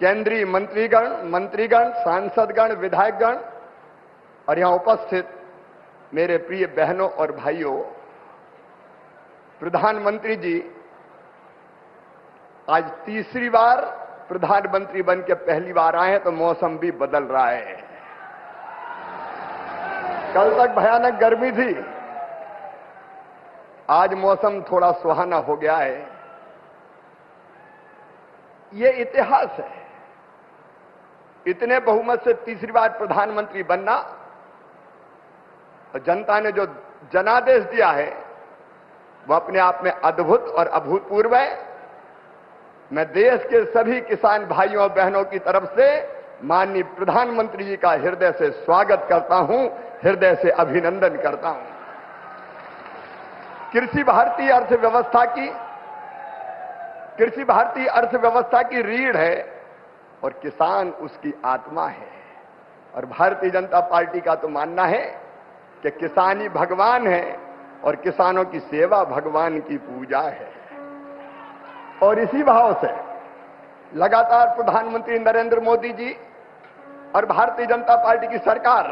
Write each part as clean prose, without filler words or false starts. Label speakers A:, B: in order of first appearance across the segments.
A: केंद्रीय मंत्रीगण, सांसदगण, विधायकगण और यहां उपस्थित मेरे प्रिय बहनों और भाइयों, प्रधानमंत्री जी आज तीसरी बार प्रधानमंत्री बन के पहली बार आए हैं, तो मौसम भी बदल रहा है। कल तक भयानक गर्मी थी, आज मौसम थोड़ा सुहाना हो गया है। ये इतिहास है, इतने बहुमत से तीसरी बार प्रधानमंत्री बनना, और जनता ने जो जनादेश दिया है वो अपने आप में अद्भुत और अभूतपूर्व है। मैं देश के सभी किसान भाइयों और बहनों की तरफ से माननीय प्रधानमंत्री जी का हृदय से स्वागत करता हूं, हृदय से अभिनंदन करता हूं। कृषि भारतीय अर्थव्यवस्था की रीढ़ है और किसान उसकी आत्मा है। और भारतीय जनता पार्टी का तो मानना है कि किसान ही भगवान है और किसानों की सेवा भगवान की पूजा है। और इसी भाव से लगातार प्रधानमंत्री नरेंद्र मोदी जी और भारतीय जनता पार्टी की सरकार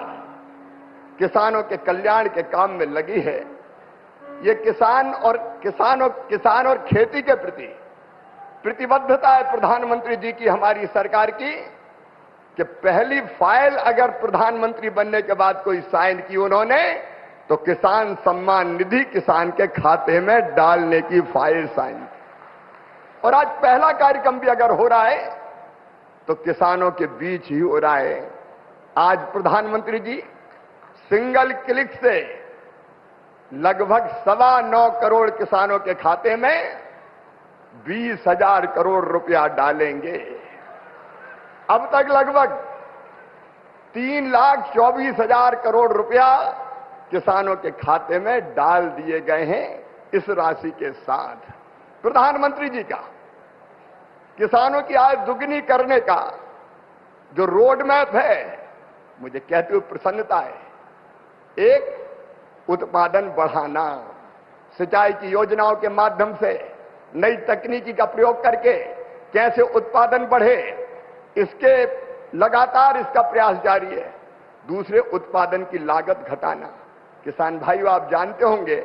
A: किसानों के कल्याण के काम में लगी है। ये किसान और खेती के प्रति प्रतिबद्धता है प्रधानमंत्री जी की, हमारी सरकार की, कि पहली फाइल अगर प्रधानमंत्री बनने के बाद कोई साइन की उन्होंने, तो किसान सम्मान निधि किसान के खाते में डालने की फाइल साइन। और आज पहला कार्यक्रम भी अगर हो रहा है तो किसानों के बीच ही हो रहा है। आज प्रधानमंत्री जी सिंगल क्लिक से लगभग 9.25 करोड़ किसानों के खाते में 20,000 करोड़ रुपया डालेंगे। अब तक लगभग 3,24,000 करोड़ रुपया किसानों के खाते में डाल दिए गए हैं। इस राशि के साथ प्रधानमंत्री जी का किसानों की आय दुगनी करने का जो रोड मैप है, मुझे कहते हुए प्रसन्नता है। एक, उत्पादन बढ़ाना, सिंचाई की योजनाओं के माध्यम से नई तकनीकी का प्रयोग करके कैसे उत्पादन बढ़े, इसके लगातार इसका प्रयास जारी है। दूसरे, उत्पादन की लागत घटाना। किसान भाइयों, आप जानते होंगे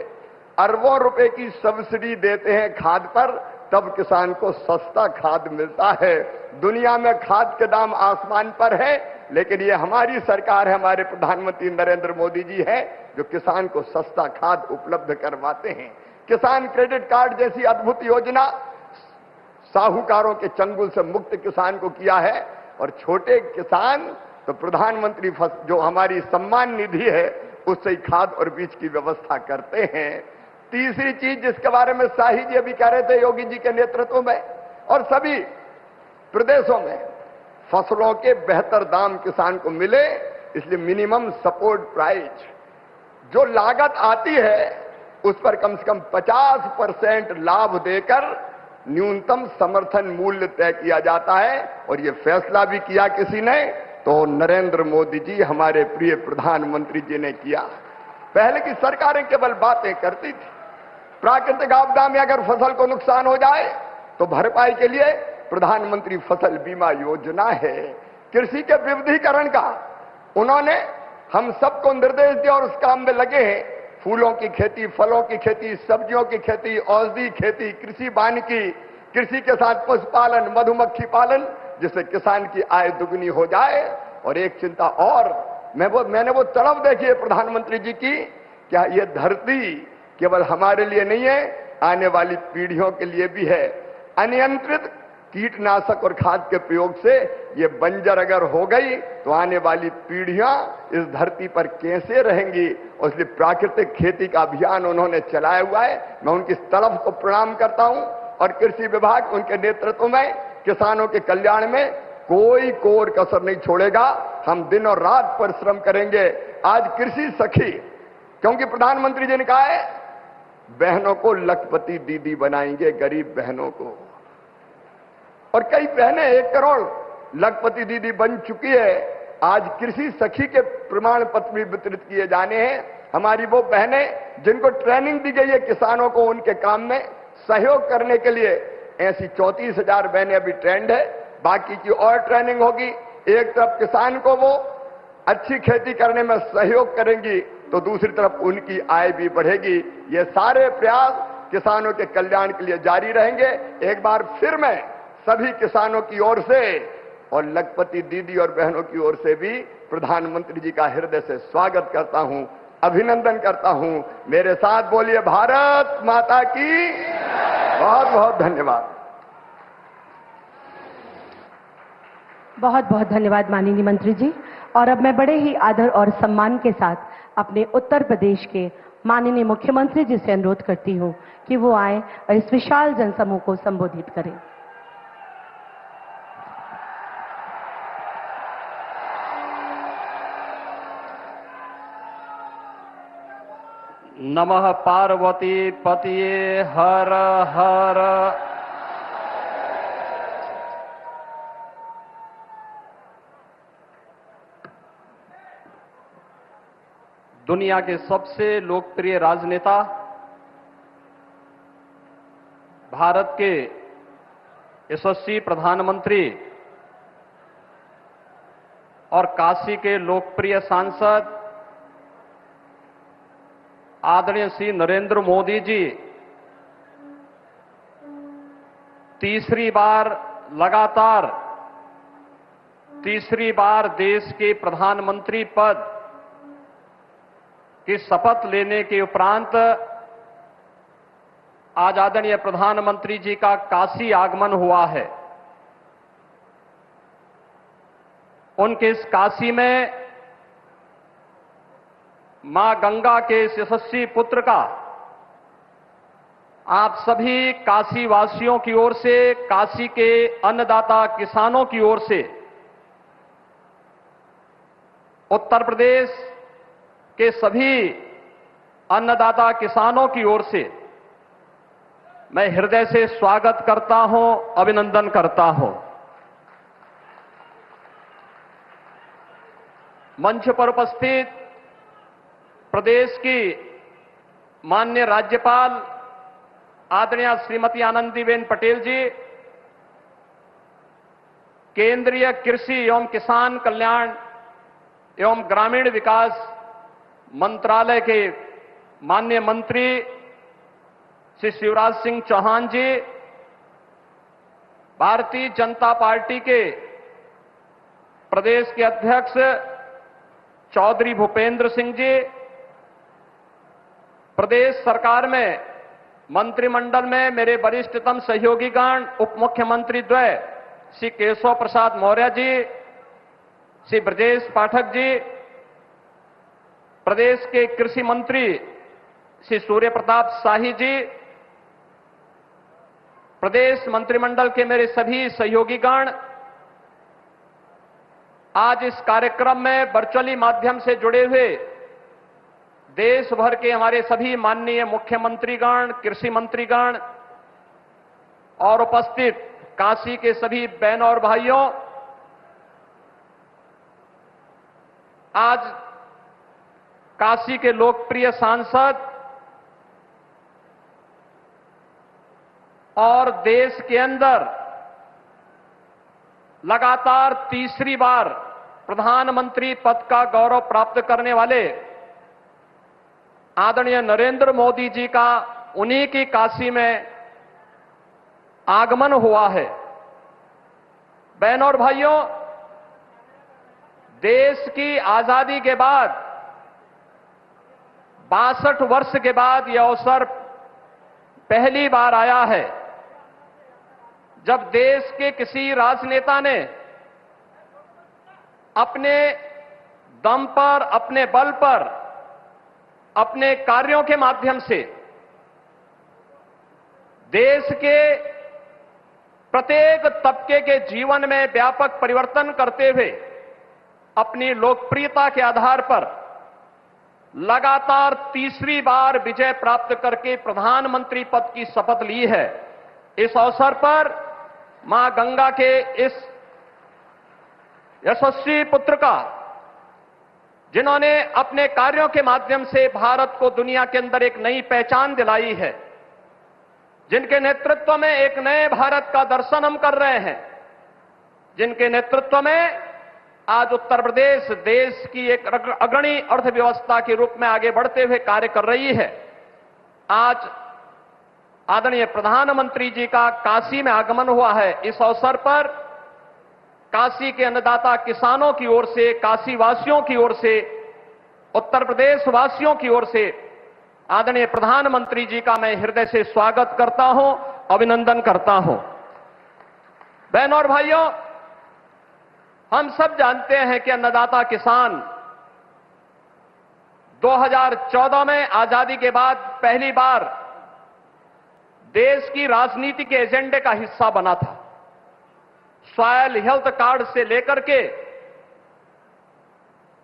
A: अरबों रुपए की सब्सिडी देते हैं खाद पर, तब किसान को सस्ता खाद मिलता है। दुनिया में खाद के दाम आसमान पर है, लेकिन ये हमारी सरकार है, हमारे प्रधानमंत्री नरेंद्र मोदी जी हैं जो किसान को सस्ता खाद उपलब्ध करवाते हैं। किसान क्रेडिट कार्ड जैसी अद्भुत योजना साहूकारों के चंगुल से मुक्त किसान को किया है। और छोटे किसान तो प्रधानमंत्री जो हमारी सम्मान निधि है उससे ही खाद और बीज की व्यवस्था करते हैं। तीसरी चीज जिसके बारे में शाही जी अभी कह रहे थे, योगी जी के नेतृत्व में और सभी प्रदेशों में फसलों के बेहतर दाम किसान को मिले, इसलिए मिनिमम सपोर्ट प्राइस जो लागत आती है उस पर कम से कम 50% लाभ देकर न्यूनतम समर्थन मूल्य तय किया जाता है। और ये फैसला भी किया किसी ने, तो नरेंद्र मोदी जी हमारे प्रिय प्रधानमंत्री जी ने किया। पहले की सरकारें केवल बातें करती थी। प्राकृतिक आपदा में अगर फसल को नुकसान हो जाए तो भरपाई के लिए प्रधानमंत्री फसल बीमा योजना है। कृषि के विविधीकरण का उन्होंने हम सबको निर्देश दिया और उस काम में लगे हैं। फूलों की खेती, फलों की खेती, सब्जियों की खेती, औषधि खेती, कृषि वानिकी, कृषि के साथ पशुपालन, मधुमक्खी पालन, जिससे किसान की आय दुगनी हो जाए। और एक चिंता और, मैंने वो तड़प देखी है प्रधानमंत्री जी की, क्या ये धरती केवल हमारे लिए नहीं है, आने वाली पीढ़ियों के लिए भी है। अनियंत्रित कीटनाशक और खाद के प्रयोग से ये बंजर अगर हो गई तो आने वाली पीढ़ियां इस धरती पर कैसे रहेंगी। और इसलिए प्राकृतिक खेती का अभियान उन्होंने चलाया हुआ है। मैं उनकी इस तड़प को प्रणाम करता हूं। और कृषि विभाग उनके नेतृत्व में किसानों के कल्याण में कोई कोर कसर नहीं छोड़ेगा। हम दिन और रात परिश्रम करेंगे। आज कृषि सखी, क्योंकि प्रधानमंत्री जी ने कहा है बहनों को लखपति दीदी बनाएंगे, गरीब बहनों को। और कई बहनें 1 करोड़ लखपति दीदी बन चुकी है। आज कृषि सखी के प्रमाण पत्र भी वितरित किए जाने हैं। हमारी वो बहनें जिनको ट्रेनिंग दी गई है किसानों को उनके काम में सहयोग करने के लिए, ऐसी 34,000 बहनें अभी ट्रेंड है। बाकी की और ट्रेनिंग होगी। एक तरफ किसान को वो अच्छी खेती करने में सहयोग करेंगी तो दूसरी तरफ उनकी आय भी बढ़ेगी। ये सारे प्रयास किसानों के कल्याण के लिए जारी रहेंगे। एक बार फिर मैं सभी किसानों की ओर से और लखपति दीदी और बहनों की ओर से भी प्रधानमंत्री जी का हृदय से स्वागत करता हूं, अभिनंदन करता हूं। मेरे साथ बोलिए भारत माता की। बहुत बहुत धन्यवाद।
B: बहुत बहुत धन्यवाद माननीय मंत्री जी। और अब मैं बड़े ही आदर और सम्मान के साथ अपने उत्तर प्रदेश के माननीय मुख्यमंत्री जी से अनुरोध करती हूं कि वो आए और इस विशाल जनसमूह को संबोधित करें।
C: नमः पार्वती पतिये हर हर। दुनिया के सबसे लोकप्रिय राजनेता, भारत के यशस्वी प्रधानमंत्री और काशी के लोकप्रिय सांसद आदरणीय श्री नरेंद्र मोदी जी तीसरी बार लगातार देश के प्रधानमंत्री पद की शपथ लेने के उपरांत आज आदरणीय प्रधानमंत्री जी का काशी आगमन हुआ है। उनके इस काशी में मां गंगा के इस यशस्वी पुत्र का आप सभी काशी वासियों की ओर से, काशी के अन्नदाता किसानों की ओर से, उत्तर प्रदेश के सभी अन्नदाता किसानों की ओर से मैं हृदय से स्वागत करता हूं, अभिनंदन करता हूं। मंच पर उपस्थित प्रदेश की माननीय राज्यपाल आदरणीय श्रीमती आनंदीबेन पटेल जी, केंद्रीय कृषि एवं किसान कल्याण एवं ग्रामीण विकास मंत्रालय के माननीय मंत्री श्री शिवराज सिंह चौहान जी, भारतीय जनता पार्टी के प्रदेश के अध्यक्ष चौधरी भूपेंद्र सिंह जी, प्रदेश सरकार में मंत्रिमंडल में मेरे वरिष्ठतम सहयोगीगण उप मुख्यमंत्री द्वय श्री केशव प्रसाद मौर्य जी, श्री ब्रजेश पाठक जी, प्रदेश के कृषि मंत्री श्री सूर्य प्रताप शाही जी, प्रदेश मंत्रिमंडल के मेरे सभी सहयोगीगण, आज इस कार्यक्रम में वर्चुअली माध्यम से जुड़े हुए देश भर के हमारे सभी माननीय मुख्यमंत्रीगण, कृषि मंत्रीगण और उपस्थित काशी के सभी बहनों और भाइयों, आज काशी के लोकप्रिय सांसद और देश के अंदर लगातार तीसरी बार प्रधानमंत्री पद का गौरव प्राप्त करने वाले आदरणीय नरेंद्र मोदी जी का उन्हीं की काशी में आगमन हुआ है। बहनों और भाइयों, देश की आजादी के बाद 62 वर्ष के बाद यह अवसर पहली बार आया है जब देश के किसी राजनेता ने अपने दम पर, अपने बल पर, अपने कार्यों के माध्यम से देश के प्रत्येक तबके के जीवन में व्यापक परिवर्तन करते हुए अपनी लोकप्रियता के आधार पर लगातार तीसरी बार विजय प्राप्त करके प्रधानमंत्री पद की शपथ ली है। इस अवसर पर मां गंगा के इस यशस्वी पुत्र का, जिन्होंने अपने कार्यों के माध्यम से भारत को दुनिया के अंदर एक नई पहचान दिलाई है, जिनके नेतृत्व में एक नए भारत का दर्शन हम कर रहे हैं, जिनके नेतृत्व में आज उत्तर प्रदेश देश की एक अग्रणी अर्थव्यवस्था के रूप में आगे बढ़ते हुए कार्य कर रही है। आज आदरणीय प्रधानमंत्री जी का काशी में आगमन हुआ है। इस अवसर पर काशी के अन्नदाता किसानों की ओर से, काशी वासियों की ओर से, उत्तर प्रदेश वासियों की ओर से आदरणीय प्रधानमंत्री जी का मैं हृदय से स्वागत करता हूं, अभिनंदन करता हूं। बहनों और भाइयों, हम सब जानते हैं कि अन्नदाता किसान 2014 में आजादी के बाद पहली बार देश की राजनीति के एजेंडे का हिस्सा बना था। सॉयल हेल्थ कार्ड से लेकर के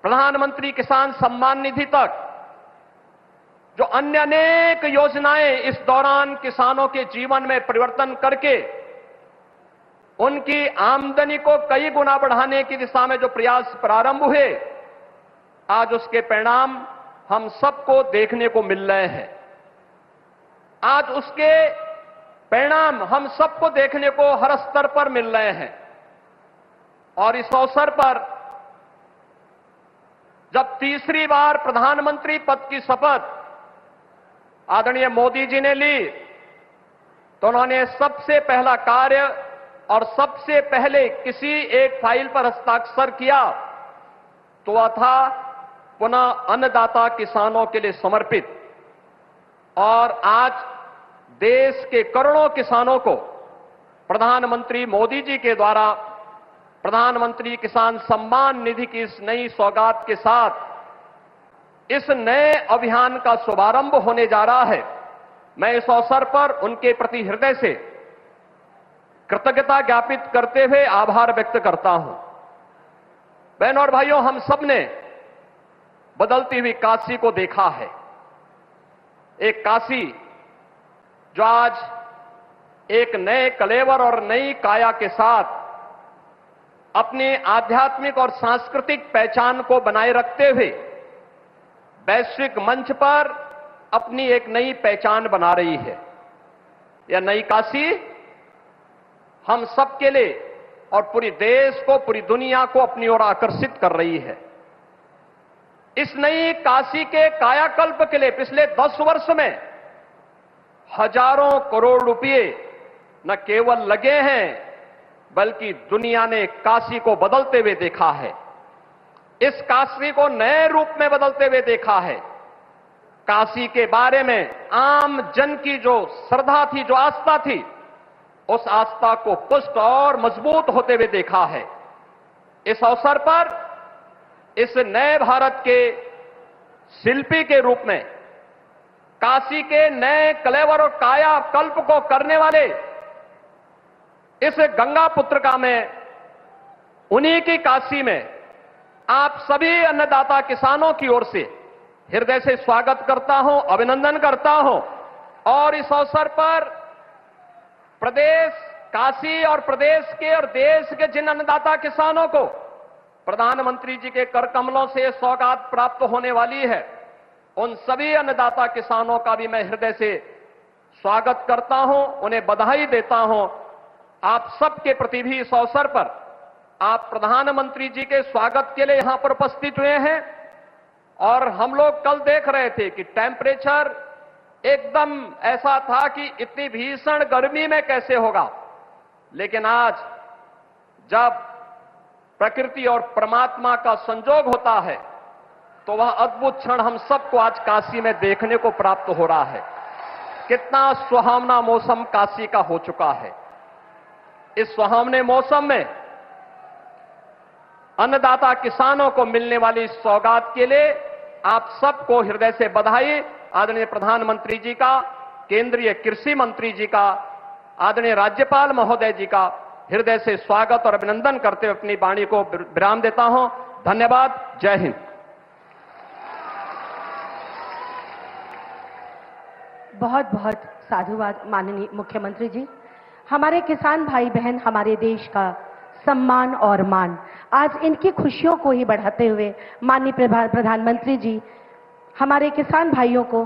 C: प्रधानमंत्री किसान सम्मान निधि तक जो अन्य अनेक योजनाएं इस दौरान किसानों के जीवन में परिवर्तन करके उनकी आमदनी को कई गुना बढ़ाने की दिशा में जो प्रयास प्रारंभ हुए, आज उसके परिणाम हम सबको देखने को मिल रहे हैं। आज उसके परिणाम हम सबको देखने को हर स्तर पर मिल रहे हैं। और इस अवसर पर जब तीसरी बार प्रधानमंत्री पद की शपथ आदरणीय मोदी जी ने ली, तो उन्होंने सबसे पहला कार्य और सबसे पहले किसी एक फाइल पर हस्ताक्षर किया तो वह था पुनः अन्नदाता किसानों के लिए समर्पित। और आज देश के करोड़ों किसानों को प्रधानमंत्री मोदी जी के द्वारा प्रधानमंत्री किसान सम्मान निधि की इस नई सौगात के साथ इस नए अभियान का शुभारंभ होने जा रहा है। मैं इस अवसर पर उनके प्रति हृदय से कृतज्ञता ज्ञापित करते हुए आभार व्यक्त करता हूं। बहनों और भाइयों, हम सबने बदलती हुई काशी को देखा है। एक काशी जो आज एक नए कलेवर और नई काया के साथ अपनी आध्यात्मिक और सांस्कृतिक पहचान को बनाए रखते हुए वैश्विक मंच पर अपनी एक नई पहचान बना रही है। यह नई काशी हम सबके लिए और पूरी देश को, पूरी दुनिया को अपनी ओर आकर्षित कर रही है। इस नई काशी के कायाकल्प के लिए पिछले 10 वर्ष में हजारों करोड़ रुपए न केवल लगे हैं, बल्कि दुनिया ने काशी को बदलते हुए देखा है। इस काशी को नए रूप में बदलते हुए देखा है। काशी के बारे में आम जन की जो श्रद्धा थी, जो आस्था थी, उस आस्था को पुष्ट और मजबूत होते हुए देखा है। इस अवसर पर इस नए भारत के शिल्पी के रूप में काशी के नए कलेवर और काया कल्प को करने वाले इस गंगा पुत्र का मैं उन्हीं की काशी में आप सभी अन्नदाता किसानों की ओर से हृदय से स्वागत करता हूं, अभिनंदन करता हूं। और इस अवसर पर प्रदेश, काशी और प्रदेश के और देश के जिन अन्नदाता किसानों को प्रधानमंत्री जी के कर कमलों से सौगात प्राप्त होने वाली है, उन सभी अन्नदाता किसानों का भी मैं हृदय से स्वागत करता हूं, उन्हें बधाई देता हूं। आप सबके प्रति भी इस अवसर पर आप प्रधानमंत्री जी के स्वागत के लिए यहां पर उपस्थित हुए हैं। और हम लोग कल देख रहे थे कि टेम्परेचर एकदम ऐसा था कि इतनी भीषण गर्मी में कैसे होगा, लेकिन आज जब प्रकृति और परमात्मा का संजोग होता है तो वह अद्भुत क्षण हम सबको आज काशी में देखने को प्राप्त हो रहा है। कितना सुहावना मौसम काशी का हो चुका है। इस सुहावने मौसम में अन्नदाता किसानों को मिलने वाली सौगात के लिए आप सबको हृदय से बधाई। आदरणीय प्रधानमंत्री जी का, केंद्रीय कृषि मंत्री जी का, आदरणीय राज्यपाल महोदय जी का हृदय से स्वागत और अभिनंदन करते हुए अपनी वाणी को विराम देता हूं। धन्यवाद। जय हिंद।
B: बहुत बहुत साधुवाद माननीय मुख्यमंत्री जी। हमारे किसान भाई बहन हमारे देश का सम्मान और मान, आज इनकी खुशियों को ही बढ़ाते हुए माननीय प्रधानमंत्री जी हमारे किसान भाइयों को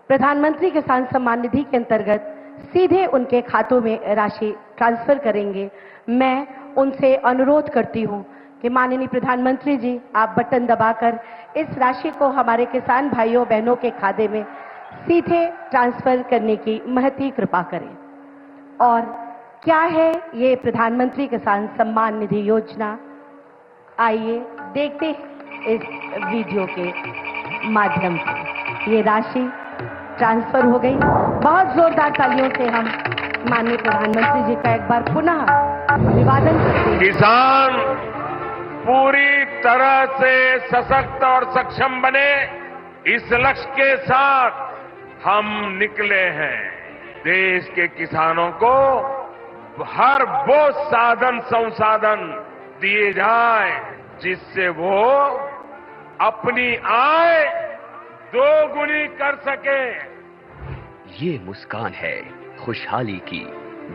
B: प्रधानमंत्री किसान सम्मान निधि के अंतर्गत सीधे उनके खातों में राशि ट्रांसफर करेंगे। मैं उनसे अनुरोध करती हूं कि माननीय प्रधानमंत्री जी, आप बटन दबाकर इस राशि को हमारे किसान भाइयों बहनों के खाते में सीधे ट्रांसफर करने की महती कृपा करें। और क्या है ये प्रधानमंत्री किसान सम्मान निधि योजना, आइए देखते हैं इस वीडियो के माध्यम से। ये राशि ट्रांसफर हो गई। बहुत जोरदार तालियों से हम माननीय प्रधानमंत्री जी का एक बार पुनः अभिवादन करते हैं।
D: किसान पूरी तरह से सशक्त और सक्षम बने, इस लक्ष्य के साथ हम निकले हैं। देश के किसानों को हर वो साधन संसाधन दिए जाए जिससे वो अपनी आय दोगुनी कर सके।
E: ये मुस्कान है खुशहाली की,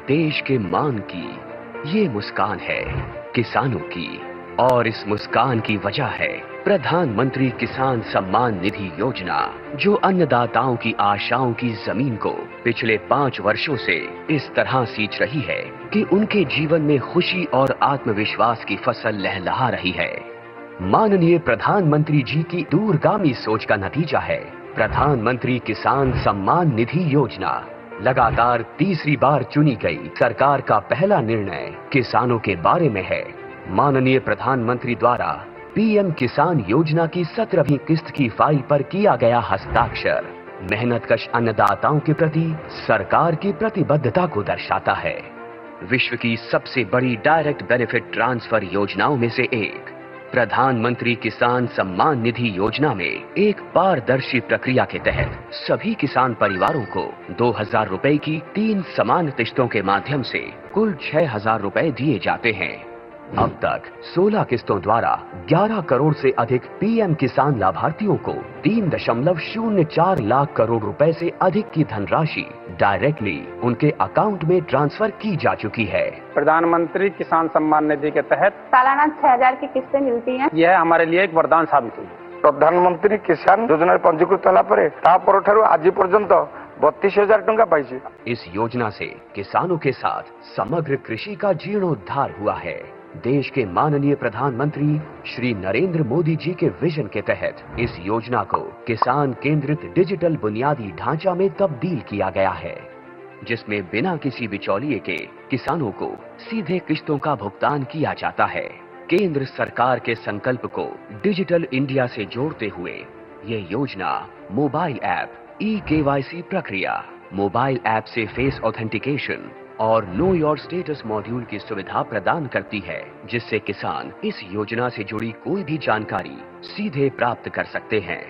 E: देश के मान की। ये मुस्कान है किसानों की, और इस मुस्कान की वजह है प्रधानमंत्री किसान सम्मान निधि योजना, जो अन्नदाताओं की आशाओं की जमीन को पिछले 5 वर्षों से इस तरह सींच रही है कि उनके जीवन में खुशी और आत्मविश्वास की फसल लहलहा रही है। माननीय प्रधानमंत्री जी की दूरगामी सोच का नतीजा है प्रधानमंत्री किसान सम्मान निधि योजना। लगातार तीसरी बार चुनी गई सरकार का पहला निर्णय किसानों के बारे में है। माननीय प्रधानमंत्री द्वारा पीएम किसान योजना की 17वीं किस्त की फाइल पर किया गया हस्ताक्षर मेहनतकश अन्नदाताओं के प्रति सरकार की प्रतिबद्धता को दर्शाता है। विश्व की सबसे बड़ी डायरेक्ट बेनिफिट ट्रांसफर योजनाओं में से एक प्रधानमंत्री किसान सम्मान निधि योजना में एक पारदर्शी प्रक्रिया के तहत सभी किसान परिवारों को 2000 रुपए की 3 समान किस्तों के माध्यम से कुल 6000 रुपए दिए जाते हैं। अब तक 16 किस्तों द्वारा 11 करोड़ से अधिक पीएम किसान लाभार्थियों को 3.04 लाख करोड़ रुपए से अधिक की धनराशि डायरेक्टली उनके अकाउंट में ट्रांसफर की जा चुकी है।
F: प्रधानमंत्री किसान सम्मान निधि के तहत
G: सालाना 6000 की किस्तें मिलती हैं।
F: यह हमारे लिए एक वरदान साबित हुई।
A: प्रधानमंत्री किसान योजना पंजीकृत होला परे तापरठारु आज पर्यंत 32,000 टंका पाइछि।
E: इस योजना से किसानों के साथ समग्र कृषि का जीर्णोद्धार हुआ है। देश के माननीय प्रधानमंत्री श्री नरेंद्र मोदी जी के विजन के तहत इस योजना को किसान केंद्रित डिजिटल बुनियादी ढांचा में तब्दील किया गया है, जिसमें बिना किसी बिचौलिए के किसानों को सीधे किस्तों का भुगतान किया जाता है। केंद्र सरकार के संकल्प को डिजिटल इंडिया से जोड़ते हुए ये योजना मोबाइल ऐप, ई-केवाईसी प्रक्रिया, मोबाइल ऐप से फेस ऑथेंटिकेशन और नो योर स्टेटस मॉड्यूल की सुविधा प्रदान करती है, जिससे किसान इस योजना से जुड़ी कोई भी जानकारी सीधे प्राप्त कर सकते हैं।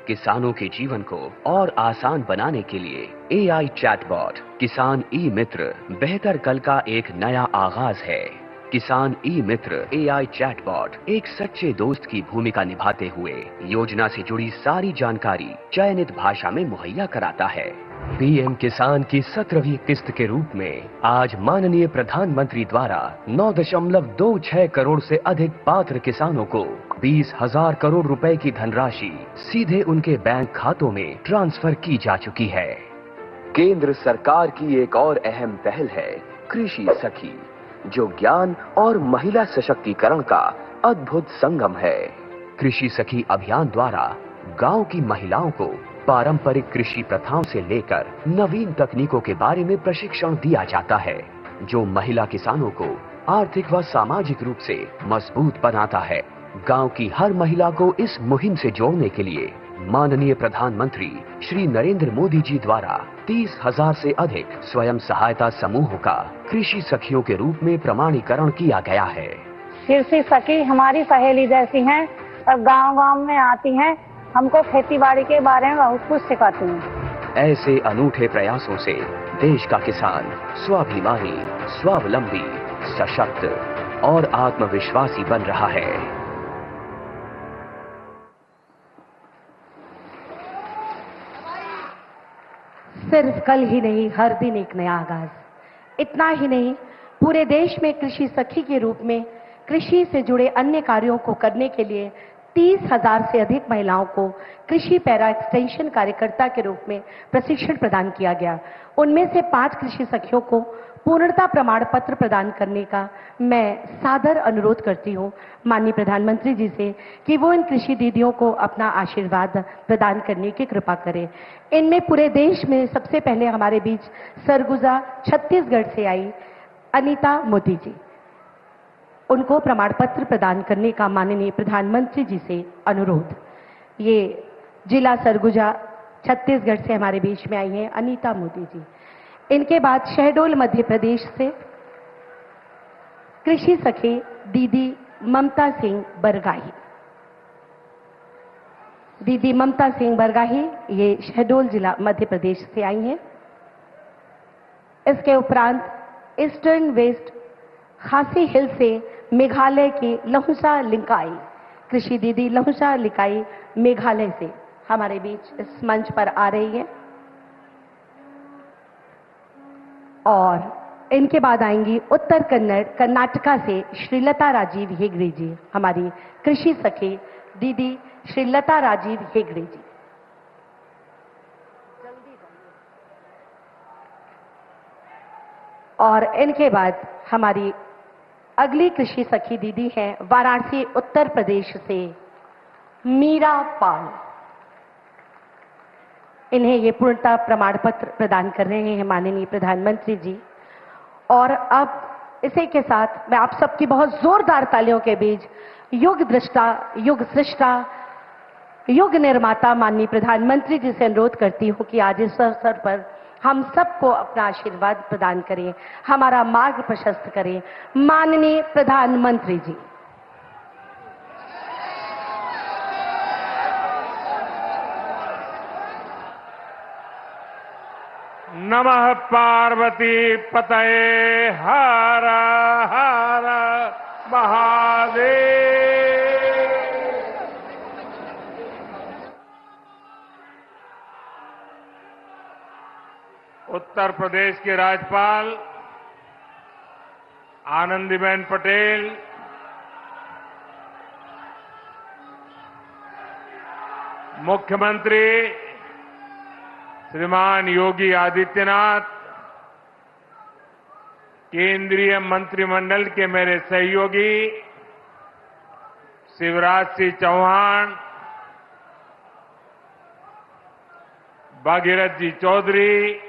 E: किसानों के जीवन को और आसान बनाने के लिए एआई चैटबॉट किसान ई मित्र बेहतर कल का एक नया आगाज है। किसान ई मित्र एआई चैटबॉट एक सच्चे दोस्त की भूमिका निभाते हुए योजना से जुड़ी सारी जानकारी चयनित भाषा में मुहैया कराता है। पीएम किसान की 17वीं किस्त के रूप में आज माननीय प्रधानमंत्री द्वारा 9.26 करोड़ से अधिक पात्र किसानों को 20,000 करोड़ रुपए की धनराशि सीधे उनके बैंक खातों में ट्रांसफर की जा चुकी है। केंद्र सरकार की एक और अहम पहल है कृषि सखी, जो ज्ञान और महिला सशक्तिकरण का अद्भुत संगम है। कृषि सखी अभियान द्वारा गांव की महिलाओं को पारंपरिक कृषि प्रथाओं से लेकर नवीन तकनीकों के बारे में प्रशिक्षण दिया जाता है, जो महिला किसानों को आर्थिक व सामाजिक रूप से मजबूत बनाता है। गांव की हर महिला को इस मुहिम से जोड़ने के लिए माननीय प्रधानमंत्री श्री नरेंद्र मोदी जी द्वारा 30,000 से अधिक स्वयं सहायता समूहों का कृषि सखियों के रूप में प्रमाणीकरण किया गया है।
G: कृषि सखी हमारी सहेली जैसी हैं और गांव-गांव में आती हैं, हमको खेती बाड़ी के बारे में बहुत कुछ सिखाती हैं।
E: ऐसे अनूठे प्रयासों से देश का किसान स्वाभिमानी, स्वावलंबी, सशक्त और आत्मविश्वासी बन रहा है।
B: सिर्फ कल ही नहीं, हर दिन एक नया आगाज। इतना ही नहीं, पूरे देश में कृषि सखी के रूप में कृषि से जुड़े अन्य कार्यों को करने के लिए 30,000 से अधिक महिलाओं को कृषि पैरा एक्सटेंशन कार्यकर्ता के रूप में प्रशिक्षण प्रदान किया गया। उनमें से 5 कृषि सखियों को पूर्णता प्रमाण पत्र प्रदान करने का मैं सादर अनुरोध करती हूं माननीय प्रधानमंत्री जी से कि वो इन कृषि दीदियों को अपना आशीर्वाद प्रदान करने की कृपा करें। इनमें पूरे देश में सबसे पहले हमारे बीच सरगुजा छत्तीसगढ़ से आई अनीता मोदी जी, उनको प्रमाण पत्र प्रदान करने का माननीय प्रधानमंत्री जी से अनुरोध। ये जिला सरगुजा छत्तीसगढ़ से हमारे बीच में आई हैं अनीता मोदी जी। इनके बाद शहडोल मध्य प्रदेश से कृषि सखी दीदी ममता सिंह बरगाही। दीदी ममता सिंह बरगाही ये शहडोल जिला मध्य प्रदेश से आई हैं। इसके उपरांत ईस्टर्न वेस्ट खासी हिल से मेघालय की लहुसा लिंकाई कृषि दीदी लहुसा लिकाई मेघालय से हमारे बीच इस मंच पर आ रही है। और इनके बाद आएंगी उत्तर कन्नड़ कर्नाटका से श्रीलता राजीव हेगड़े जी, हमारी कृषि सखी दीदी श्रीलता राजीव हेगड़े जी। और इनके बाद हमारी अगली कृषि सखी दीदी हैं वाराणसी उत्तर प्रदेश से मीरा पाल। इन्हें ये पूर्णता प्रमाण पत्र प्रदान कर रहे हैं माननीय प्रधानमंत्री जी। और अब इसी के साथ मैं आप सबकी बहुत जोरदार तालियों के बीच युग दृष्टा, युग सृष्टा, युग निर्माता माननीय प्रधानमंत्री जी से अनुरोध करती हूं कि आज इस अवसर पर हम सबको अपना आशीर्वाद प्रदान करें, हमारा मार्ग प्रशस्त करें। माननीय प्रधानमंत्री जी।
D: नमः पार्वती पतये हर हर महादेव। उत्तर प्रदेश के राज्यपाल आनंदीबेन पटेल, मुख्यमंत्री श्रीमान योगी आदित्यनाथ, केंद्रीय मंत्रिमंडल के मेरे सहयोगी शिवराज सिंह चौहान, भागीरथ जी चौधरी,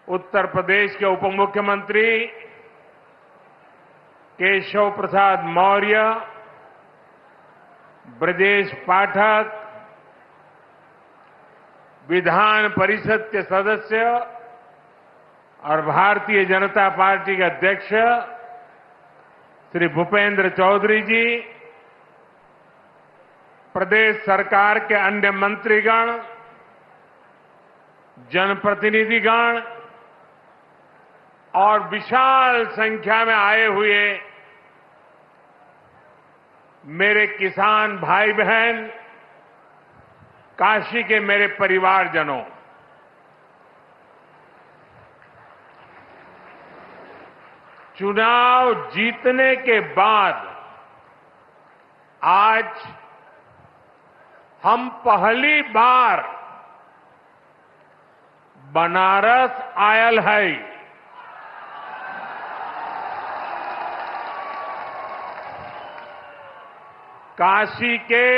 D: उत्तर प्रदेश के उप मुख्यमंत्री केशव प्रसाद मौर्य, ब्रजेश पाठक, विधान परिषद के सदस्य और भारतीय जनता पार्टी के अध्यक्ष श्री भूपेंद्र चौधरी जी, प्रदेश सरकार के अन्य मंत्रीगण, जनप्रतिनिधिगण और विशाल संख्या में आए हुए मेरे किसान भाई बहन, काशी के मेरे परिवारजनों, चुनाव जीतने के बाद आज हम पहली बार बनारस आयल है। काशी के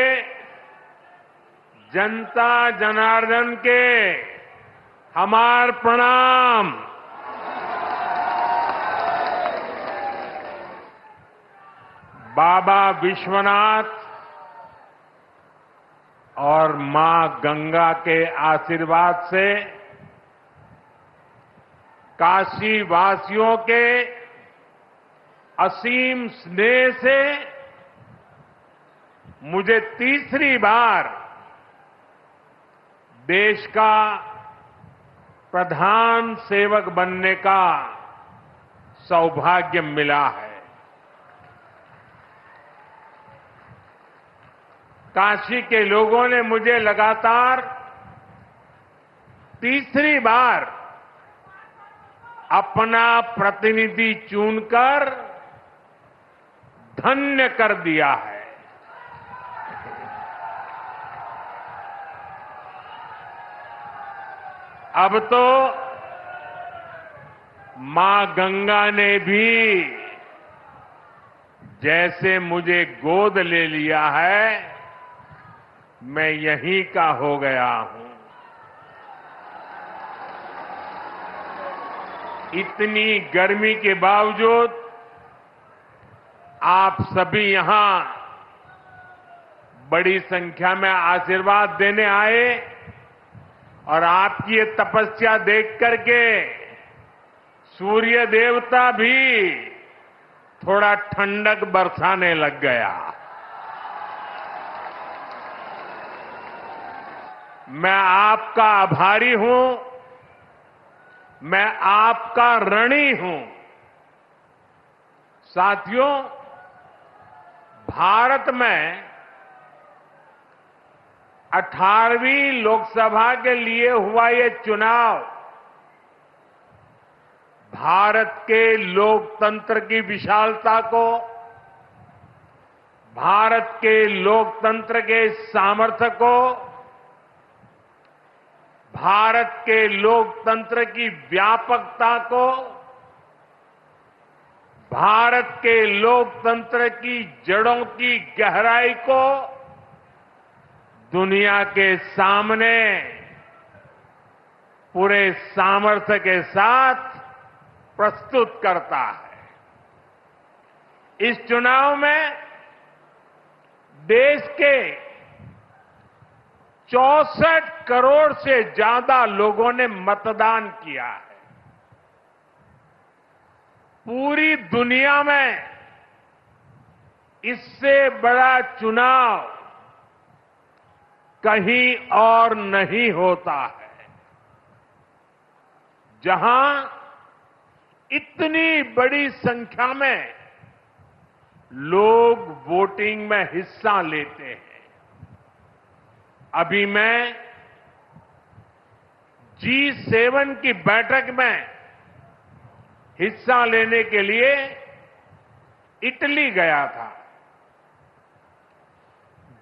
D: जनता जनार्दन के हमार प्रणाम। बाबा विश्वनाथ और मां गंगा के आशीर्वाद से काशी वासियों के असीम स्नेह से मुझे तीसरी बार देश का प्रधान सेवक बनने का सौभाग्य मिला है। काशी के लोगों ने मुझे लगातार तीसरी बार अपना प्रतिनिधि चुनकर धन्य कर दिया है। अब तो मां गंगा ने भी जैसे मुझे गोद ले लिया है, मैं यहीं का हो गया हूं। इतनी गर्मी के बावजूद आप सभी यहां बड़ी संख्या में आशीर्वाद देने आए और आपकी ये तपस्या देख करके सूर्य देवता भी थोड़ा ठंडक बरसाने लग गया। मैं आपका आभारी हूं, मैं आपका ऋणी हूं। साथियों, भारत में 18वीं लोकसभा के लिए हुआ ये चुनाव भारत के लोकतंत्र की विशालता को, भारत के लोकतंत्र के सामर्थ्य को, भारत के लोकतंत्र की व्यापकता को, भारत के लोकतंत्र की जड़ों की गहराई को दुनिया के सामने पूरे सामर्थ्य के साथ प्रस्तुत करता है। इस चुनाव में देश के 64 करोड़ से ज्यादा लोगों ने मतदान किया है। पूरी दुनिया में इससे बड़ा चुनाव कहीं और नहीं होता है, जहां इतनी बड़ी संख्या में लोग वोटिंग में हिस्सा लेते हैं। अभी मैं G7 की बैठक में हिस्सा लेने के लिए इटली गया था।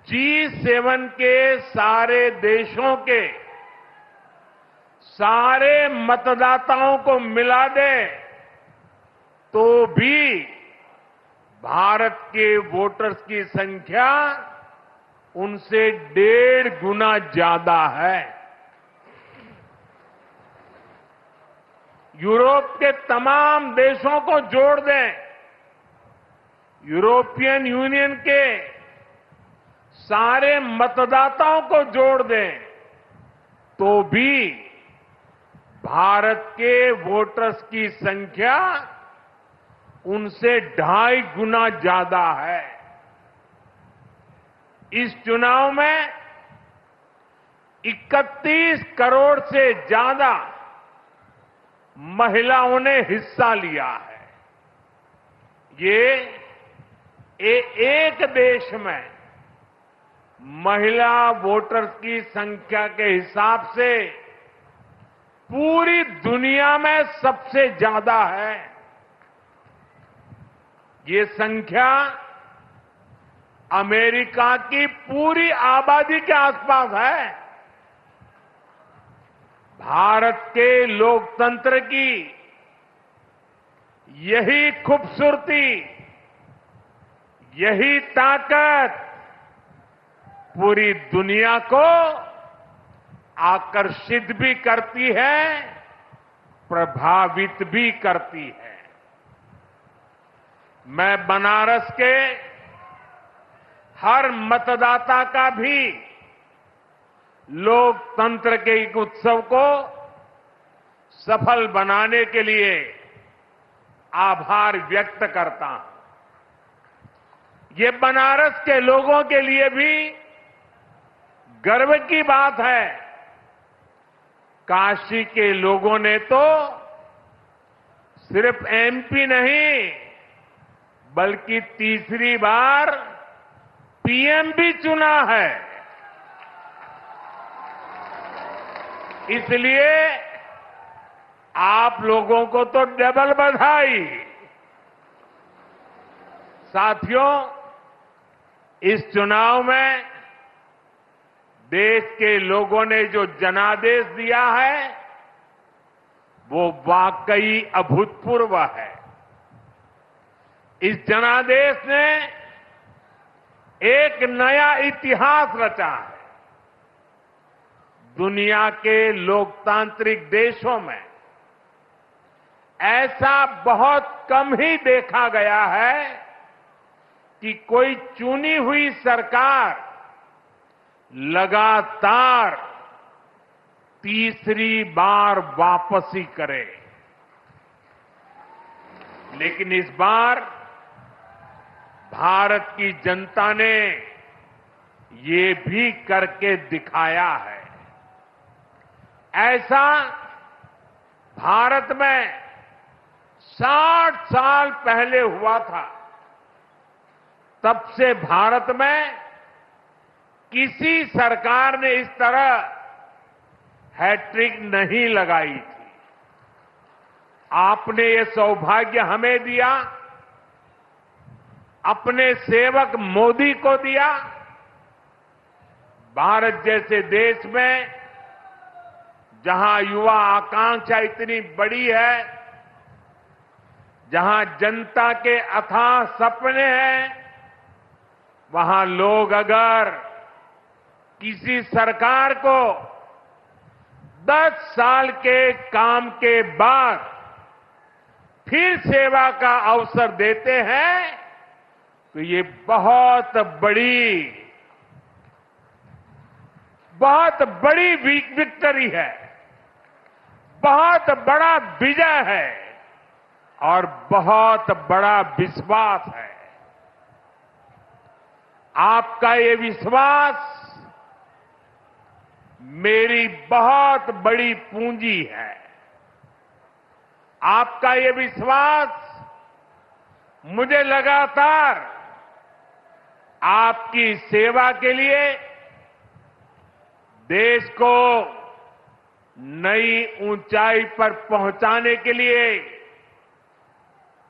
D: G7 के सारे देशों के सारे मतदाताओं को मिला दे तो भी भारत के वोटर्स की संख्या उनसे 1.5 गुना ज्यादा है। यूरोप के तमाम देशों को जोड़ दें, यूरोपियन यूनियन के सारे मतदाताओं को जोड़ दें, तो भी भारत के वोटर्स की संख्या उनसे 2.5 गुना ज्यादा है। इस चुनाव में 31 करोड़ से ज्यादा महिलाओं ने हिस्सा लिया है। ये एक देश में महिला वोटर्स की संख्या के हिसाब से पूरी दुनिया में सबसे ज्यादा है। ये संख्या अमेरिका की पूरी आबादी के आसपास है। भारत के लोकतंत्र की यही खूबसूरती, यही ताकत पूरी दुनिया को आकर्षित भी करती है, प्रभावित भी करती है। मैं बनारस के हर मतदाता का भी लोकतंत्र के एक उत्सव को सफल बनाने के लिए आभार व्यक्त करता हूं। ये बनारस के लोगों के लिए भी गर्व की बात है। काशी के लोगों ने तो सिर्फ एमपी नहीं, बल्कि तीसरी बार पीएम भी चुना है। इसलिए आप लोगों को तो डबल बधाई। साथियों, इस चुनाव में देश के लोगों ने जो जनादेश दिया है वो वाकई अभूतपूर्व है। इस जनादेश ने एक नया इतिहास रचा है। दुनिया के लोकतांत्रिक देशों में ऐसा बहुत कम ही देखा गया है कि कोई चुनी हुई सरकार लगातार तीसरी बार वापसी करे। लेकिन इस बार भारत की जनता ने ये भी करके दिखाया है। ऐसा भारत में 60 साल पहले हुआ था। तब से भारत में किसी सरकार ने इस तरह हैट्रिक नहीं लगाई थी। आपने ये सौभाग्य हमें दिया, अपने सेवक मोदी को दिया। भारत जैसे देश में जहां युवा आकांक्षा इतनी बड़ी है, जहां जनता के अथाह सपने हैं, वहां लोग अगर किसी सरकार को 10 साल के काम के बाद फिर सेवा का अवसर देते हैं तो ये बहुत बड़ी विक्ट्री है, बहुत बड़ा विजय है और बहुत बड़ा विश्वास है। आपका ये विश्वास मेरी बहुत बड़ी पूंजी है। आपका ये विश्वास मुझे लगातार आपकी सेवा के लिए देश को नई ऊंचाई पर पहुंचाने के लिए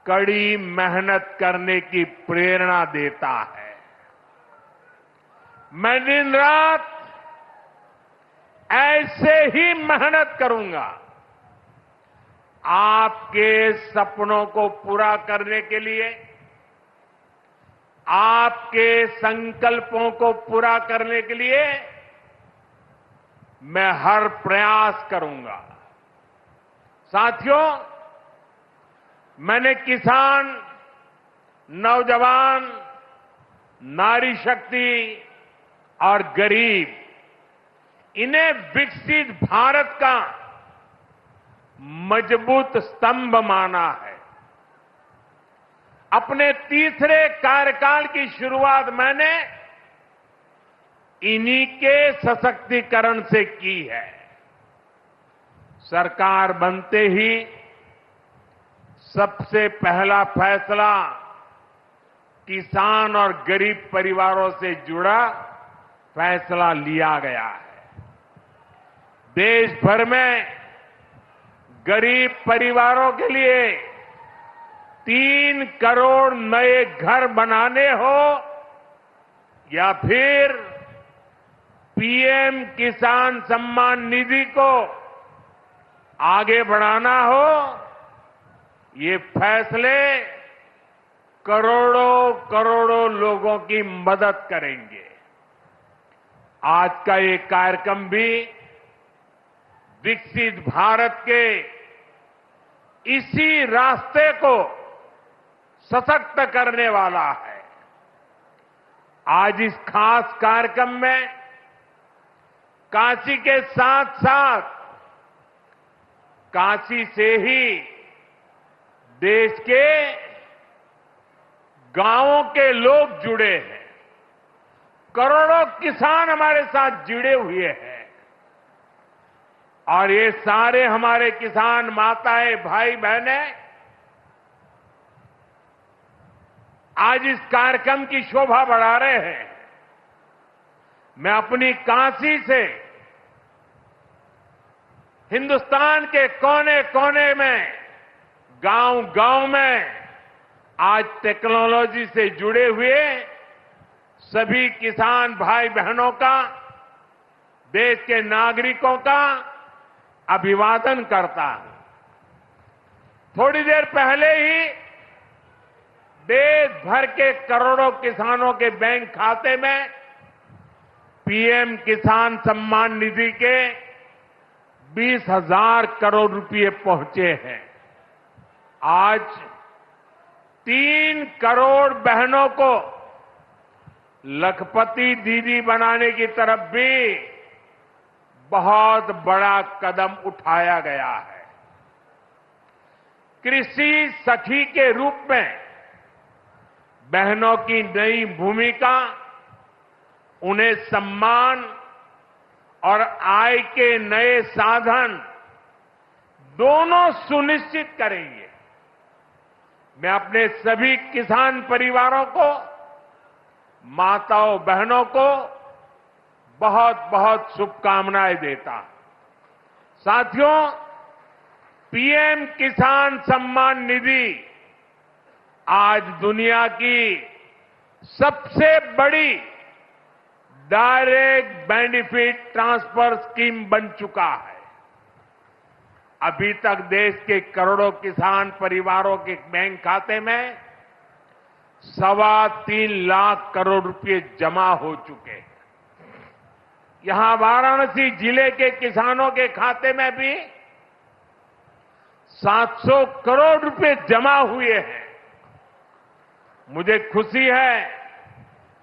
D: कड़ी मेहनत करने की प्रेरणा देता है। मैं दिन रात ऐसे ही मेहनत करूंगा आपके सपनों को पूरा करने के लिए, आपके संकल्पों को पूरा करने के लिए मैं हर प्रयास करूंगा। साथियों, मैंने किसान, नौजवान, नारी शक्ति और गरीब, इन्हें विकसित भारत का मजबूत स्तंभ माना है। अपने तीसरे कार्यकाल की शुरुआत मैंने इन्हीं के सशक्तिकरण से की है। सरकार बनते ही सबसे पहला फैसला किसान और गरीब परिवारों से जुड़ा फैसला लिया गया है। देश भर में गरीब परिवारों के लिए 3 करोड़ नए घर बनाने हो या फिर पीएम किसान सम्मान निधि को आगे बढ़ाना हो, ये फैसले करोड़ों करोड़ों लोगों की मदद करेंगे। आज का ये कार्यक्रम भी विकसित भारत के इसी रास्ते को सशक्त करने वाला है। आज इस खास कार्यक्रम में काशी के साथ साथ काशी से ही देश के गांवों के लोग जुड़े हैं। करोड़ों किसान हमारे साथ जुड़े हुए हैं और ये सारे हमारे किसान माताएं, भाई बहनें आज इस कार्यक्रम की शोभा बढ़ा रहे हैं। मैं अपनी काशी से हिंदुस्तान के कोने कोने में, गांव गांव में आज टेक्नोलॉजी से जुड़े हुए सभी किसान भाई बहनों का, देश के नागरिकों का अभिवादन करता हूं। थोड़ी देर पहले ही देश भर के करोड़ों किसानों के बैंक खाते में पीएम किसान सम्मान निधि के 20,000 करोड़ रुपए पहुंचे हैं। आज 3 करोड़ बहनों को लखपति दीदी बनाने की तरफ भी बहुत बड़ा कदम उठाया गया है। कृषि सखी के रूप में बहनों की नई भूमिका उन्हें सम्मान और आय के नए साधन दोनों सुनिश्चित करेंगे। मैं अपने सभी किसान परिवारों को, माताओं बहनों को बहुत बहुत शुभकामनाएं देता हूं। साथियों, पीएम किसान सम्मान निधि आज दुनिया की सबसे बड़ी डायरेक्ट बेनिफिट ट्रांसफर स्कीम बन चुका है। अभी तक देश के करोड़ों किसान परिवारों के बैंक खाते में 3.25 लाख करोड़ रुपए जमा हो चुके हैं। यहां वाराणसी जिले के किसानों के खाते में भी 700 करोड़ रुपए जमा हुए हैं। मुझे खुशी है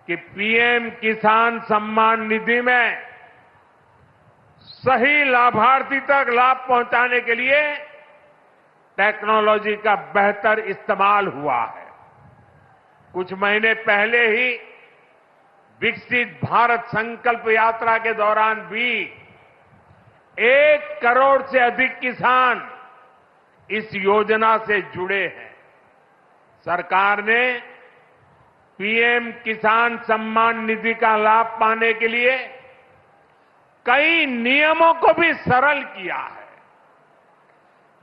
D: कि पीएम किसान सम्मान निधि में सही लाभार्थी तक लाभ पहुंचाने के लिए टेक्नोलॉजी का बेहतर इस्तेमाल हुआ है। कुछ महीने पहले ही विकसित भारत संकल्प यात्रा के दौरान भी 1 करोड़ से अधिक किसान इस योजना से जुड़े हैं। सरकार ने पीएम किसान सम्मान निधि का लाभ पाने के लिए कई नियमों को भी सरल किया है।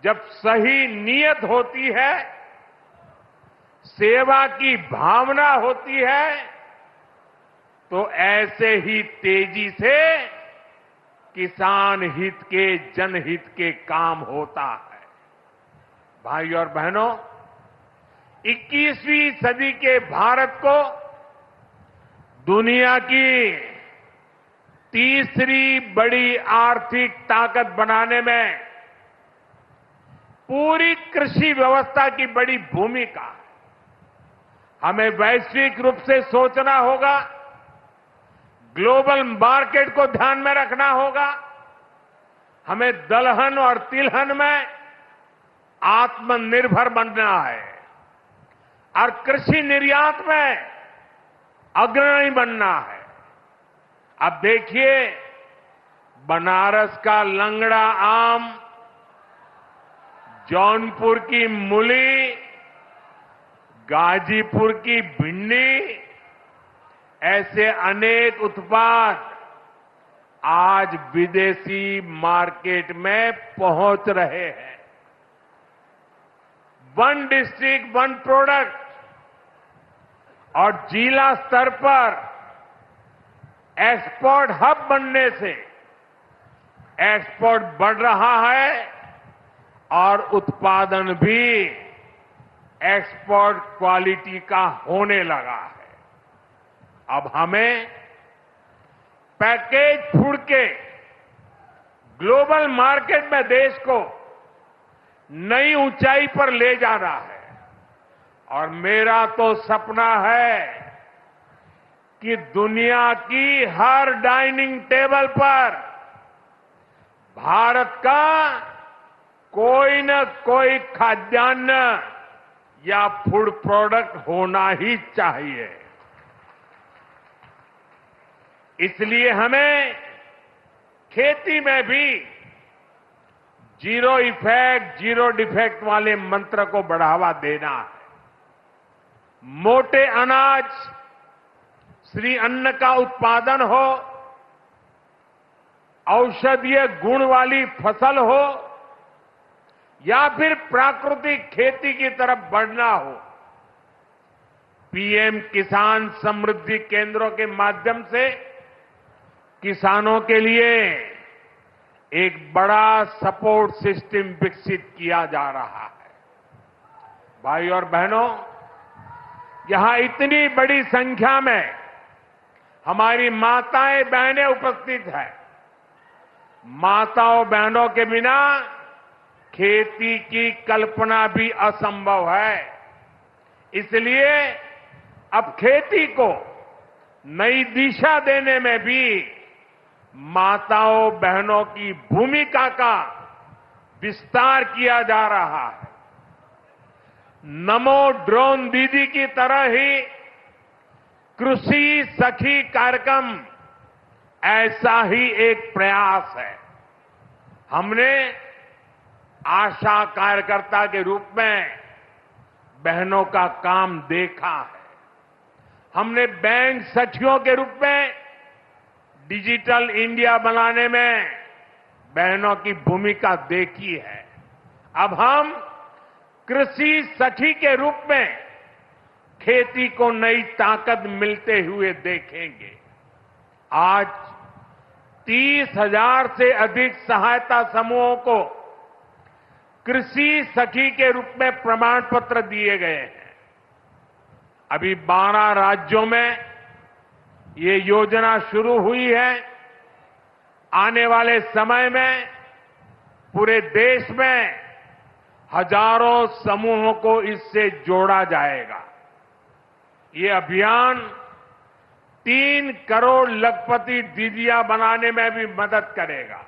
D: जब सही नीयत होती है, सेवा की भावना होती है, तो ऐसे ही तेजी से किसान हित के, जनहित के काम होता है। भाई और बहनों, 21वीं सदी के भारत को दुनिया की तीसरी बड़ी आर्थिक ताकत बनाने में पूरी कृषि व्यवस्था की बड़ी भूमिका है। हमें वैश्विक रूप से सोचना होगा, ग्लोबल मार्केट को ध्यान में रखना होगा। हमें दलहन और तिलहन में आत्मनिर्भर बनना है और कृषि निर्यात में अग्रणी बनना है। अब देखिए, बनारस का लंगड़ा आम, जौनपुर की मूली, गाजीपुर की भिंडी, ऐसे अनेक उत्पाद आज विदेशी मार्केट में पहुंच रहे हैं। वन डिस्ट्रिक्ट वन प्रोडक्ट और जिला स्तर पर एक्सपोर्ट हब बनने से एक्सपोर्ट बढ़ रहा है और उत्पादन भी एक्सपोर्ट क्वालिटी का होने लगा है। अब हमें पैकेज फूड के ग्लोबल मार्केट में देश को नई ऊंचाई पर ले जाना है। और मेरा तो सपना है कि दुनिया की हर डाइनिंग टेबल पर भारत का कोई न कोई खाद्यान्न या फूड प्रोडक्ट होना ही चाहिए। इसलिए हमें खेती में भी जीरो इफेक्ट, जीरो डिफेक्ट वाले मंत्र को बढ़ावा देना है। मोटे अनाज, श्री अन्न का उत्पादन हो, औषधीय गुण वाली फसल हो या फिर प्राकृतिक खेती की तरफ बढ़ना हो, पीएम किसान समृद्धि केंद्रों के माध्यम से किसानों के लिए एक बड़ा सपोर्ट सिस्टम विकसित किया जा रहा है। भाई और बहनों, यहां इतनी बड़ी संख्या में हमारी माताएं बहनें उपस्थित हैं। माताओं बहनों के बिना खेती की कल्पना भी असंभव है। इसलिए अब खेती को नई दिशा देने में भी माताओं बहनों की भूमिका का विस्तार किया जा रहा है। नमो ड्रोन दीदी की तरह ही कृषि सखी कार्यक्रम ऐसा ही एक प्रयास है। हमने आशा कार्यकर्ता के रूप में बहनों का काम देखा है। हमने बैंक सखियों के रूप में डिजिटल इंडिया बनाने में बहनों की भूमिका देखी है। अब हम कृषि सखी के रूप में खेती को नई ताकत मिलते हुए देखेंगे। आज 30,000 से अधिक सहायता समूहों को कृषि सखी के रूप में प्रमाण पत्र दिए गए हैं। अभी 12 राज्यों में ये योजना शुरू हुई है। आने वाले समय में पूरे देश में हजारों समूहों को इससे जोड़ा जाएगा। ये अभियान 3 करोड़ लखपति दीदियां बनाने में भी मदद करेगा।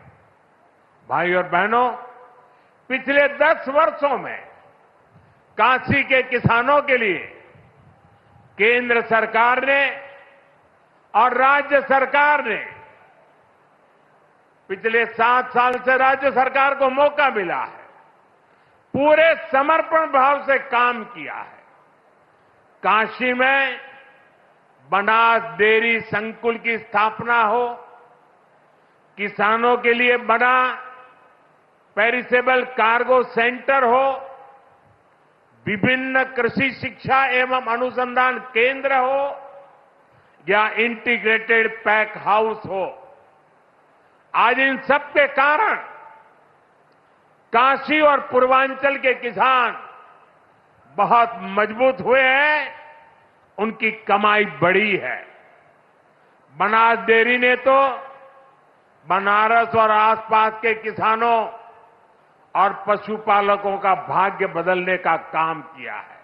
D: भाई और बहनों, पिछले 10 वर्षों में काशी के किसानों के लिए केंद्र सरकार ने और राज्य सरकार ने, पिछले 7 साल से राज्य सरकार को मौका मिला है, पूरे समर्पण भाव से काम किया है। काशी में बनास डेयरी संकुल की स्थापना हो, किसानों के लिए बना पेरिसेबल कार्गो सेंटर हो, विभिन्न कृषि शिक्षा एवं अनुसंधान केंद्र हो या इंटीग्रेटेड पैक हाउस हो, आज इन सब के कारण काशी और पूर्वांचल के किसान बहुत मजबूत हुए हैं, उनकी कमाई बढ़ी है। बनास डेयरी ने तो बनारस और आसपास के किसानों और पशुपालकों का भाग्य बदलने का काम किया है।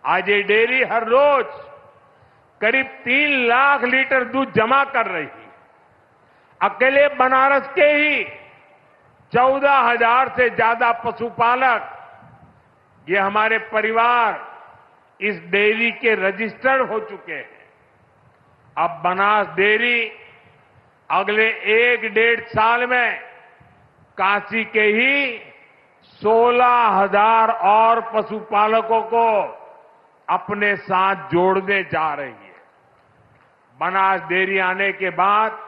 D: आज ये डेयरी हर रोज करीब 3 लाख लीटर दूध जमा कर रही है। अकेले बनारस के ही 14,000 से ज्यादा पशुपालक, ये हमारे परिवार इस डेयरी के रजिस्टर्ड हो चुके हैं। अब बनास डेयरी अगले 1-1.5 साल में काशी के ही 16,000 और पशुपालकों को अपने साथ जोड़ने जा रही है। बनास डेयरी आने के बाद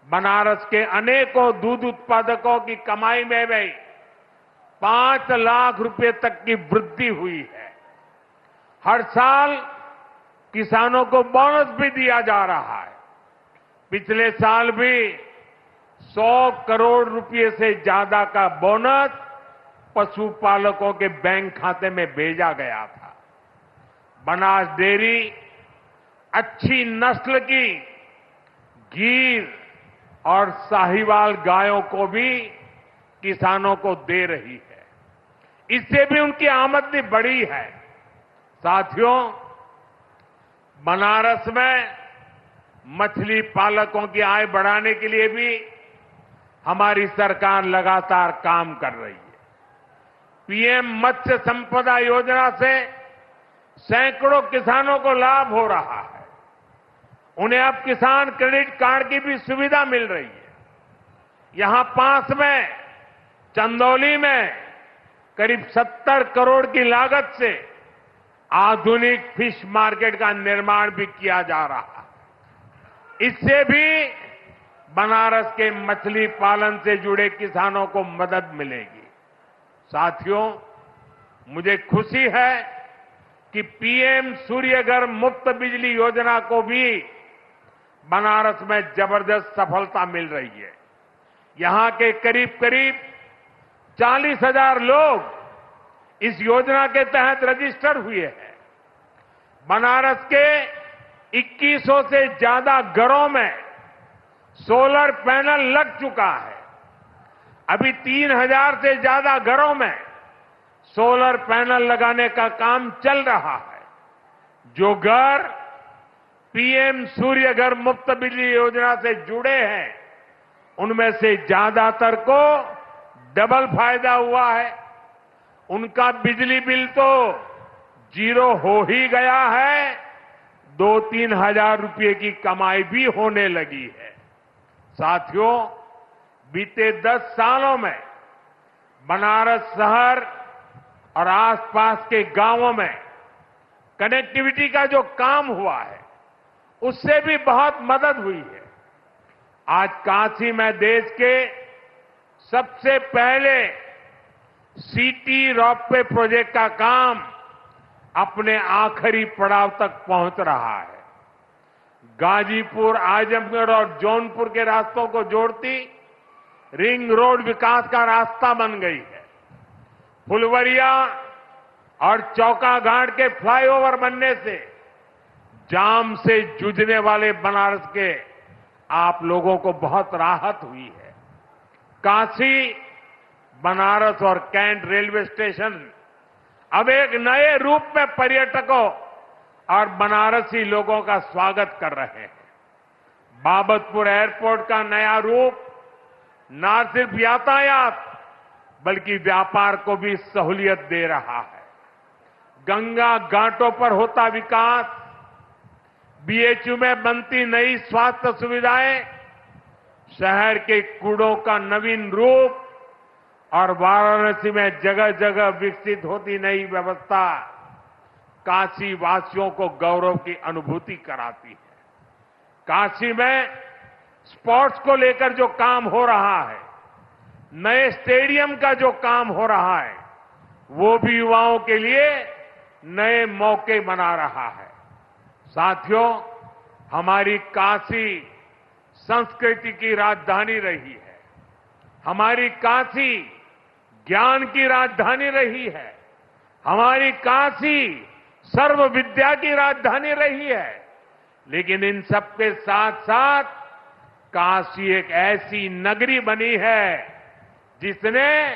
D: बनारस के अनेकों दूध उत्पादकों की कमाई में भी 5 लाख रुपए तक की वृद्धि हुई है। हर साल किसानों को बोनस भी दिया जा रहा है। पिछले साल भी 100 करोड़ रुपए से ज्यादा का बोनस पशुपालकों के बैंक खाते में भेजा गया था। बनास डेयरी अच्छी नस्ल की गीर और साहिवाल गायों को भी किसानों को दे रही है। इससे भी उनकी आमदनी बढ़ी है। साथियों, बनारस में मछली पालकों की आय बढ़ाने के लिए भी हमारी सरकार लगातार काम कर रही है। पीएम मत्स्य संपदा योजना से सैकड़ों किसानों को लाभ हो रहा है। उन्हें अब किसान क्रेडिट कार्ड की भी सुविधा मिल रही है। यहां पास में चंदौली में करीब 70 करोड़ की लागत से आधुनिक फिश मार्केट का निर्माण भी किया जा रहा है। इससे भी बनारस के मछली पालन से जुड़े किसानों को मदद मिलेगी। साथियों, मुझे खुशी है कि पीएम सूर्यघर मुफ्त बिजली योजना को भी बनारस में जबरदस्त सफलता मिल रही है। यहां के करीब करीब 40,000 लोग इस योजना के तहत रजिस्टर हुए हैं। बनारस के 2100 से ज्यादा घरों में सोलर पैनल लग चुका है। अभी 3000 से ज्यादा घरों में सोलर पैनल लगाने का काम चल रहा है। जो घर पीएम सूर्यघर मुफ्त बिजली योजना से जुड़े हैं, उनमें से ज्यादातर को डबल फायदा हुआ है। उनका बिजली बिल तो जीरो हो ही गया है, 2-3 हजार रुपये की कमाई भी होने लगी है। साथियों, बीते 10 सालों में बनारस शहर और आसपास के गांवों में कनेक्टिविटी का जो काम हुआ है, उससे भी बहुत मदद हुई है। आज काशी में देश के सबसे पहले सिटी रोपवे प्रोजेक्ट का काम अपने आखिरी पड़ाव तक पहुंच रहा है। गाजीपुर, आजमगढ़ और जौनपुर के रास्तों को जोड़ती रिंग रोड विकास का रास्ता बन गई है। फुलवरिया और चौका घाट के फ्लाईओवर बनने से जाम से जूझने वाले बनारस के आप लोगों को बहुत राहत हुई है। काशी, बनारस और कैंट रेलवे स्टेशन अब एक नए रूप में पर्यटकों और बनारसी लोगों का स्वागत कर रहे हैं। बाबतपुर एयरपोर्ट का नया रूप न सिर्फ यातायात बल्कि व्यापार को भी सहूलियत दे रहा है। गंगा घाटों पर होता विकास, बीएचयू में बनती नई स्वास्थ्य सुविधाएं, शहर के कूड़ों का नवीन रूप और वाराणसी में जगह जगह विकसित होती नई व्यवस्था काशी वासियों को गौरव की अनुभूति कराती है। काशी में स्पोर्ट्स को लेकर जो काम हो रहा है, नए स्टेडियम का जो काम हो रहा है, वो भी युवाओं के लिए नए मौके बना रहा है। साथियों, हमारी काशी संस्कृति की राजधानी रही है। हमारी काशी ज्ञान की राजधानी रही है। हमारी काशी सर्व विद्या की राजधानी रही है। लेकिन इन सबके साथ साथ काशी एक ऐसी नगरी बनी है जिसने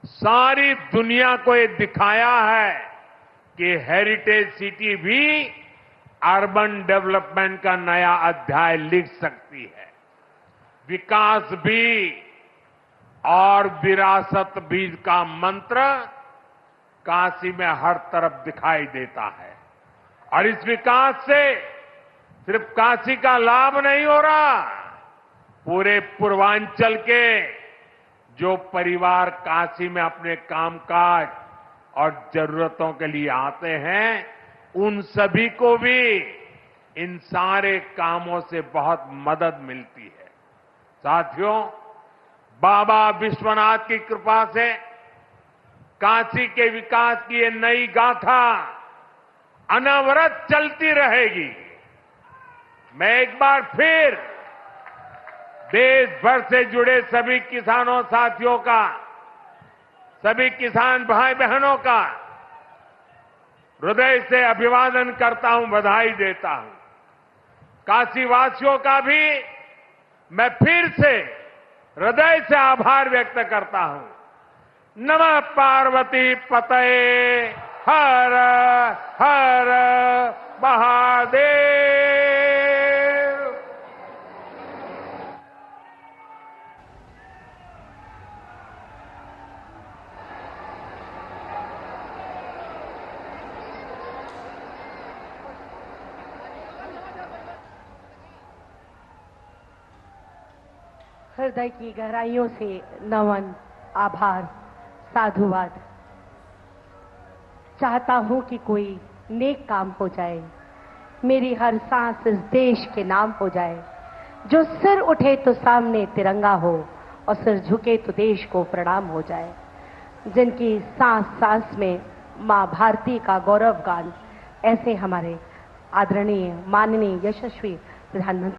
D: सारी दुनिया को ये दिखाया है कि हेरिटेज सिटी भी अर्बन डेवलपमेंट का नया अध्याय लिख सकती है। विकास भी और विरासत भी का मंत्र काशी में हर तरफ दिखाई देता है। और इस विकास से सिर्फ काशी का लाभ नहीं हो रहा, पूरे पूर्वांचल के जो परिवार काशी में अपने कामकाज और जरूरतों के लिए आते हैं, उन सभी को भी इन सारे कामों से बहुत मदद मिलती है। साथियों, बाबा विश्वनाथ की कृपा से काशी के विकास की ये नई गाथा अनवरत चलती रहेगी। मैं एक बार फिर देश भर से जुड़े सभी किसानों साथियों का, सभी किसान भाई बहनों का हृदय से अभिवादन करता हूं, बधाई देता हूं। काशी वासियों का भी मैं फिर से हृदय से आभार व्यक्त करता हूं। नमः पार्वती पतये हर हर महादेव।
B: हृदय की गहराइयों से नमन, आभार, साधुवाद। चाहता हूं कि कोई नेक काम हो जाए, मेरी हर सांस इस देश के नाम हो जाए। जो सिर उठे तो सामने तिरंगा हो और सिर झुके तो देश को प्रणाम हो जाए। जिनकी सांस सांस में माँ भारती का गौरव गान, ऐसे हमारे आदरणीय माननीय यशस्वी प्रधानमंत्री